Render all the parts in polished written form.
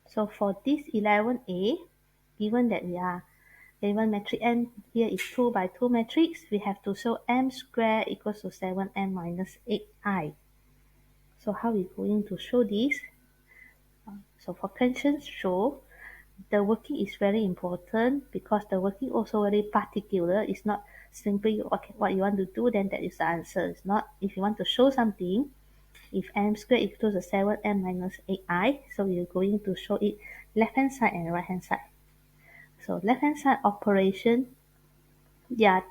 So for this 11a, given that we are given matrix M here is 2 by 2 matrix, we have to show M squared equals to 7M minus 8I. So how are we going to show this? So for question show, the working is very important because the working also very particular. It's not simply what you want to do, then that is the answer. It's not if you want to show something, if M squared equals to 7M minus 8I, so we're going to show it left hand side and right hand side. So left hand side operation, they are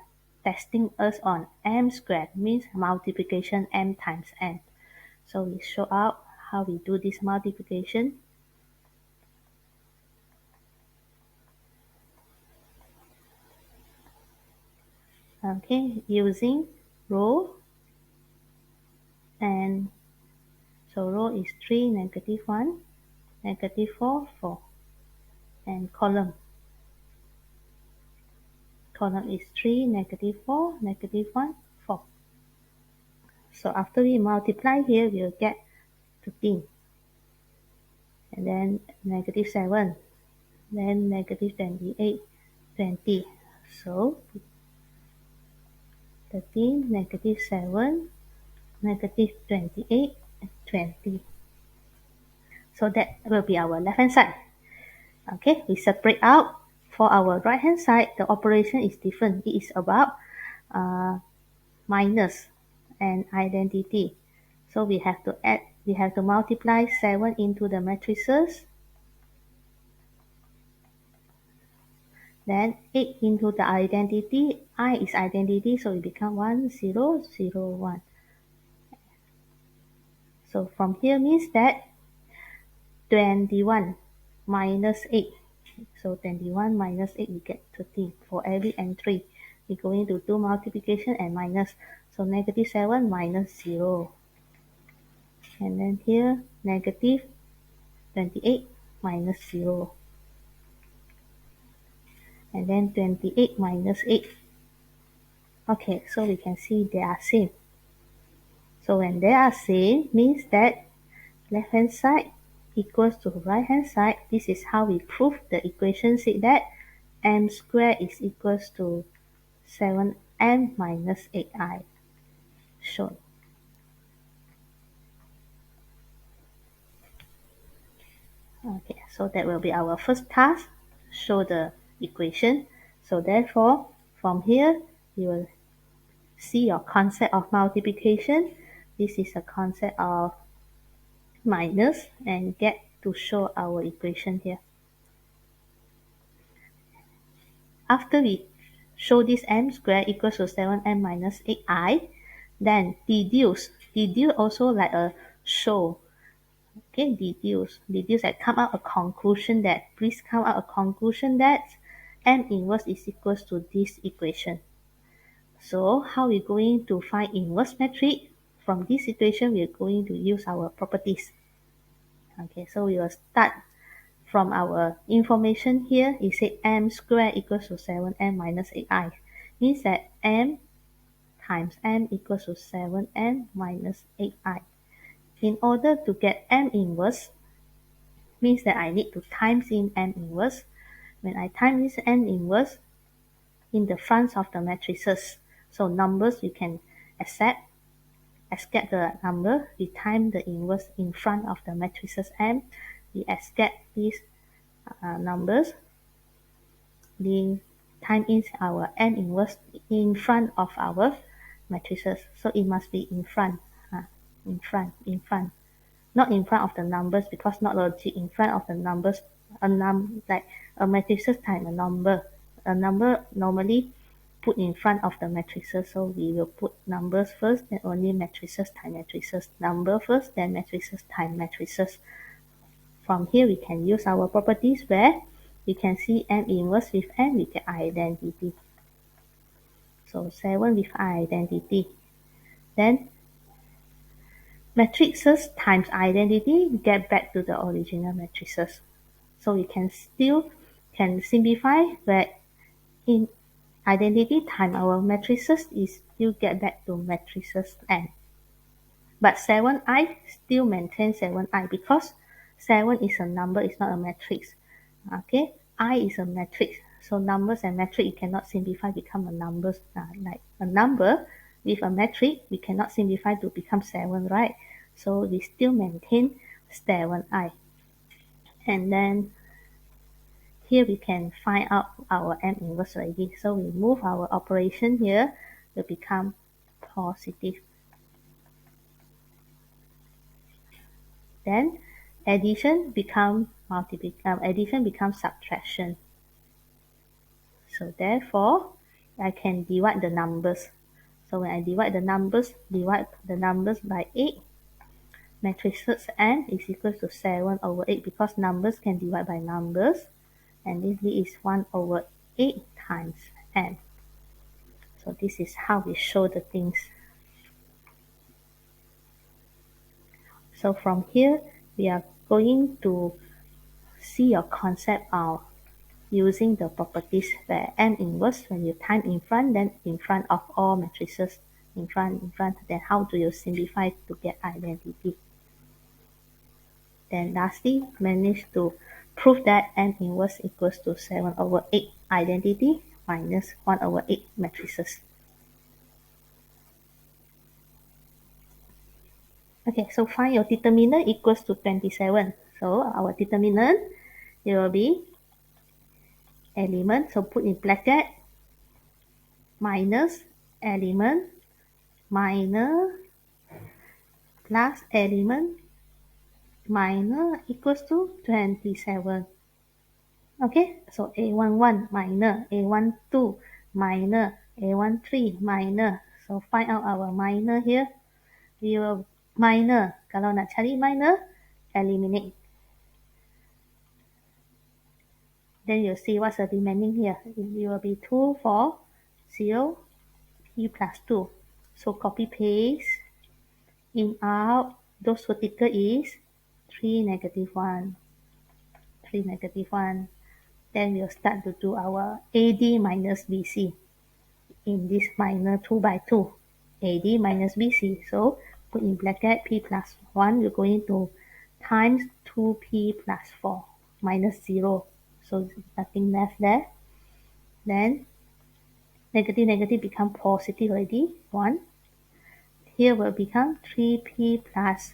testing us on M squared, means multiplication M times N. So we show out how we do this multiplication. Okay, using row, and so row is 3, -1, -4, 4, and column is 3, -4, -1, 4. So after we multiply here, we'll get 15, and then -7, then -28, 20. So 13, -7, -28, 20. So that will be our left hand side. Okay, we separate out. For our right hand side, the operation is different. It is about minus and identity. So we have to add, we have to multiply 7 into the matrices, then 8 into the identity. I is identity, so it becomes 1, 0, 0, 1. So from here means that 21 minus 8. So 21 minus 8, we get 13 for every entry. We're going to do multiplication and minus. So -7 minus 0. And then here, -28 minus 0. And then 28 minus 8. Okay, so we can see they are same. So when they are same, means that left hand side equals to right hand side. This is how we prove the equation said that M squared is equals to 7M minus 8I. Shown. Okay, so that will be our first task, show the equation. So therefore, from here, you will see your concept of multiplication. This is a concept of minus, and get to show our equation here. After we show this M squared equals to 7M minus 8I, then deduce. Deduce also like a show. Okay, deduce and come out a conclusion that, please come out a conclusion that M inverse is equals to this equation. So how we going to find inverse matrix? From this situation, we are going to use our properties. Okay, so we will start from our information here. It said M squared equals to 7M minus 8I. Means that M times M equals to 7M minus 8I. In order to get M inverse, means that I need to times in M inverse. When I times M inverse in the front of the matrices, so numbers you can accept the number, we time the inverse in front of the matrices M, we accept these numbers, we time in our M inverse in front of our matrices. So it must be in front, in front. Not in front of the numbers, because not logic in front of the numbers. Like a matrices time a number. A number normally put in front of the matrices, so we will put numbers first, then only matrices time matrices. Number first, then matrices time matrices. From here, we can use our properties where we can see M inverse with M, we get identity. So 7 with identity. Then matrices times identity, get back to the original matrices. So we can still simplify where in identity time our matrices is still get back to matrices N. But 7i still maintain 7i because 7 is a number, it's not a matrix. Okay, I is a matrix. So numbers and matrix, you cannot simplify become a numbers. Like a number with a matrix, we cannot simplify to become 7, right? So we still maintain 7i. And then here we can find out our M inverse already. So we move our operation here will become positive. Then addition become addition becomes subtraction. So therefore, I can divide the numbers. So when I divide the numbers by 8, matrices n is equal to 7 over 8 because numbers can divide by numbers. And this is 1 over 8 times n. So this is how we show the things. So from here, we are going to see your concept of using the properties where M inverse, when you time in front, then in front of all matrices, in front, then how do you simplify to get identity? Then lastly, manage to prove that M inverse equals to 7 over 8 identity minus 1 over 8 matrices. Okay, so find your determinant equals to 27. So our determinant, it will be element, so put in bracket, minus element, minor plus element, minor equals to 27. Okay, so A11 minor, A12 minor, A13 minor. So find out our minor here. We will minor, kalau nak cari minor, eliminate. Then you'll see what's the remaining here. It will be 2, 4, 0, P plus 2. So copy paste, in out, those vertical is 3, negative 1. 3, negative 1. Then we'll start to do our AD minus BC. In this minor 2 by 2. AD minus BC. So put in bracket P plus 1, you're going to times 2P plus 4 minus 0. So nothing left there. Then negative negative become positive already, 1. Here will become 3P plus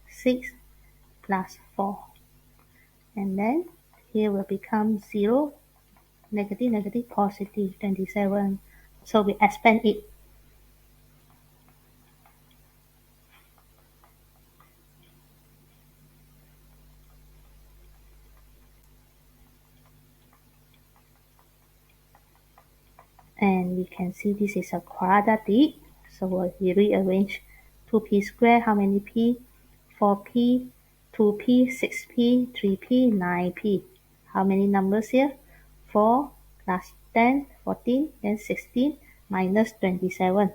6 plus 4. And then here will become 0, negative negative positive 27. So we expand it. And we can see this is a quadratic. So we rearrange 2p squared, how many p? 4p, 2p, 6p, 3p, 9p. How many numbers here? 4 plus 10, 14, then 16, minus 27.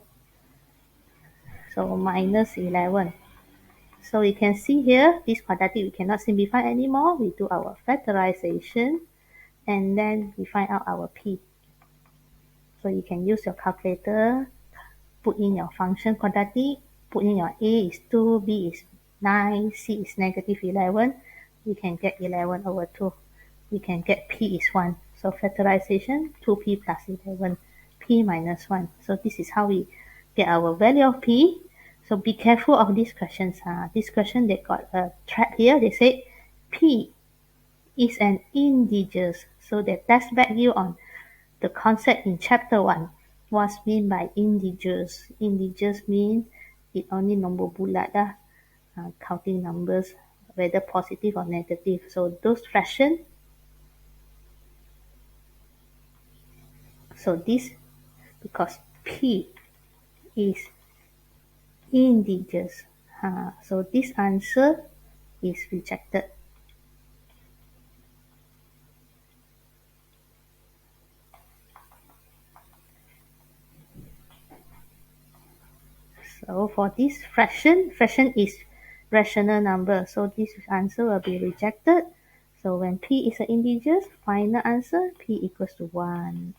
So minus 11. So you can see here, this quadratic we cannot simplify anymore. We do our factorization and then we find out our p. So you can use your calculator, put in your function quadratic, put in your a is 2, b is 9, c is negative 11. We can get 11 over 2. We can get p is 1. So factorization, 2p plus 11, p minus 1. So this is how we get our value of p. So be careful of these questions. This question, they got a trap here. They say p is an integer. So they test back you on the concept in chapter 1. What's mean by integers? Integers mean it only nombor bulat lah, counting numbers, whether positive or negative. So those fraction, so this, because p is integers, so this answer is rejected. So for this fraction is rational number. So this answer will be rejected. So when p is an integer, final answer, p equals to 1.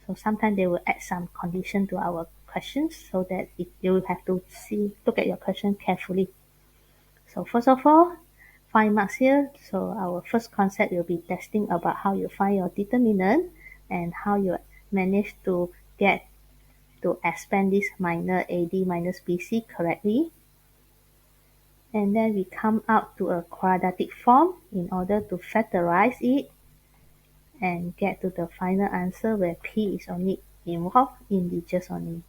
So sometimes they will add some condition to our questions so that you will have to look at your question carefully. So first of all, 5 marks here. So our first concept will be testing about how you find your determinant and how you manage to get to expand this minor AD minus BC correctly. And then we come out to a quadratic form in order to factorize it and get to the final answer where P is only involved integers only.